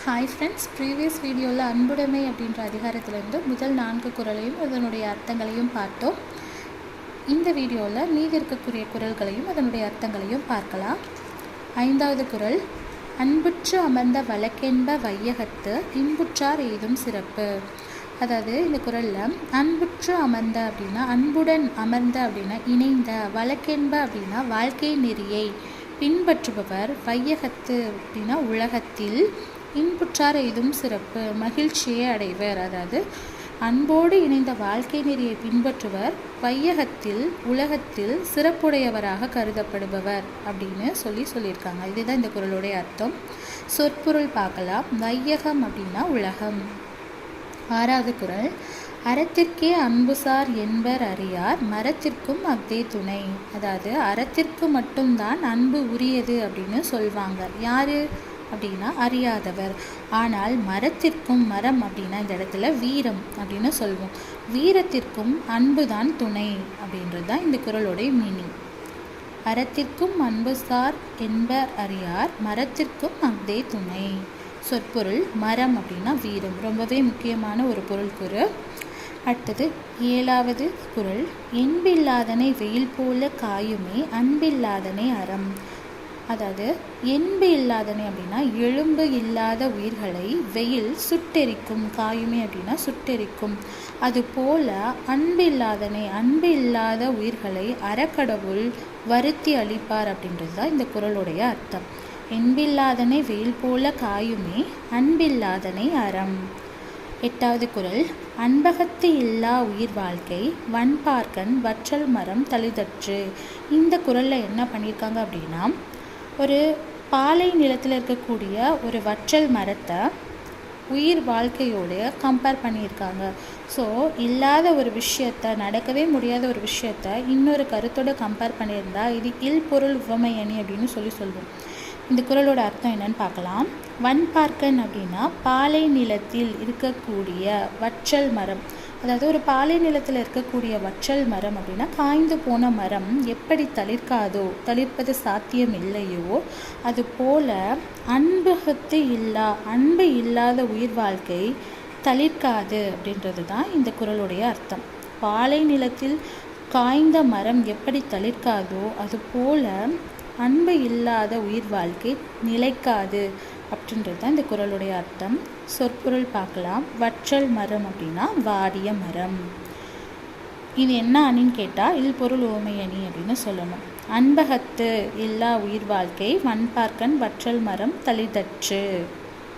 Hi friends, previous வீடியோவில் அன்புடைமை அப்படின்ற அதிகாரத்திலேருந்து முதல் 4 குறளையும் அதனுடைய அர்த்தங்களையும் பார்த்தோம். இந்த வீடியோவில் மீதி இருக்கக்கூடிய குறள்களையும் அதனுடைய அர்த்தங்களையும் பார்க்கலாம். 5வது குறள், அன்புற்று அமர்ந்த வழக்கென்ப வையகத்து இன்புற்றார் ஏதும் சிறப்பு. அதாவது இந்த குறளில் அன்புற்று அமர்ந்த அப்படின்னா அன்புடன் அமர்ந்த அப்படின்னா இணைந்த, வழக்கென்ப அப்படின்னா வாழ்க்கை நெறியை பின்பற்றுபவர், வையகத்து அப்படின்னா உலகத்தில், இன்புற்றார் எதுவும் சிறப்பு மகிழ்ச்சியை அடைவர். அதாவது அன்போடு இணைந்த வாழ்க்கை நெறியை பின்பற்றுவர், வையகத்தில் உலகத்தில் சிறப்புடையவராக கருதப்படுபவர் அப்படின்னு சொல்லியிருக்காங்க. இதுதான் இந்த குறளுடைய அர்த்தம். சொற்பொருள் பார்க்கலாம். வையகம் அப்படின்னா உலகம். 6வது குறள், அறத்திற்கே அன்புசார் என்பர் அறியார் மரத்திற்கும் அஃதே துணை. அதாவது அறத்திற்கு மட்டும்தான் அன்பு உரியது அப்படின்னு சொல்வாங்க. யாரு அப்படின்னா அறியாதவர். ஆனால் மரத்திற்கும், மரம் அப்படின்னா இந்த இடத்துல வீரம் அப்படின்னு சொல்வோம், வீரத்திற்கும் அன்பு தான் துணை அப்படின்றது தான் இந்த குறளுடைய மீனிங். அறத்திற்கும் அன்புசார் என்பர் அறியார் மரத்திற்கும் அஃதே துணை. சொற்பொருள், மரம் அப்படின்னா வீரம், ரொம்பவே முக்கியமான ஒரு பொருள் கூறு. அடுத்தது 7வது குறள், என்பில்லாதனை வெயில் போல காயுமே அன்பில்லாதனை அறம். அதாவது என்பு இல்லாதனை அப்படின்னா எலும்பு இல்லாத உயிர்களை வெயில் சுட்டெரிக்கும், காயுமே அப்படின்னா சுட்டெரிக்கும். அதுபோல அன்பு இல்லாதனை, அன்பு இல்லாத உயிர்களை அறக்கடவுள் வருத்தி அளிப்பார் அப்படின்றது தான் இந்த குறளுடைய அர்த்தம். என்பில்லாதனை வெயில் போல காயுமே அன்பில்லாதனை அறம். 8வது குறள், அன்பகத்து இல்லா உயிர் வாழ்க்கை வன்பார்க்கன் வற்றல் மரம் தளிதற்று. இந்த குறளில் என்ன பண்ணியிருக்காங்க அப்படின்னா, ஒரு பாலை நிலத்தில் இருக்கக்கூடிய ஒரு வற்றல் மரத்தை உயிர் வாழ்க்கையோடு கம்பேர் பண்ணியிருக்காங்க. ஸோ இல்லாத ஒரு விஷயத்தை, நடக்கவே முடியாத ஒரு விஷயத்தை இன்னொரு கருத்தோடு கம்பேர் பண்ணியிருந்தா இது இல்பொருள் உவமையணி அப்படின்னு சொல்லுவோம். இந்த குறளோட அர்த்தம் என்னன்னு பார்க்கலாம். வன்பார்க்கன் அப்படின்னா பாலை நிலத்தில் இருக்கக்கூடிய வற்றல் மரம். அதாவது ஒரு பாலை நிலத்தில் இருக்கக்கூடிய வற்றல் மரம் அப்படின்னா காய்ந்து போன மரம் எப்படி தளிர்க்காதோ, தளிர்ப்பது சாத்தியம் இல்லையோ, அதுபோல அன்பு இல்லாத உயிர் வாழ்க்கை தளிர்க்காது அப்படின்றது தான் இந்த குறளுடைய அர்த்தம். பாலை நிலத்தில் காய்ந்த மரம் எப்படி தளிர்க்காதோ அதுபோல அன்பு இல்லாத உயிர் வாழ்க்கை நிலைக்காது அப்படின்றது தான் இந்த குறளுடைய அர்த்தம். சொற்பொருள் பார்க்கலாம். வற்றல் மரம் அப்படின்னா வாடிய மரம். இது என்ன அணின்னு கேட்டால் இல்பொருள் உவமை அணி அப்படின்னு சொல்லணும். அன்பகத்து இல்லா உயிர் வாழ்க்கை வன்பார்க்கன் வற்றல் மரம் தளிதற்று.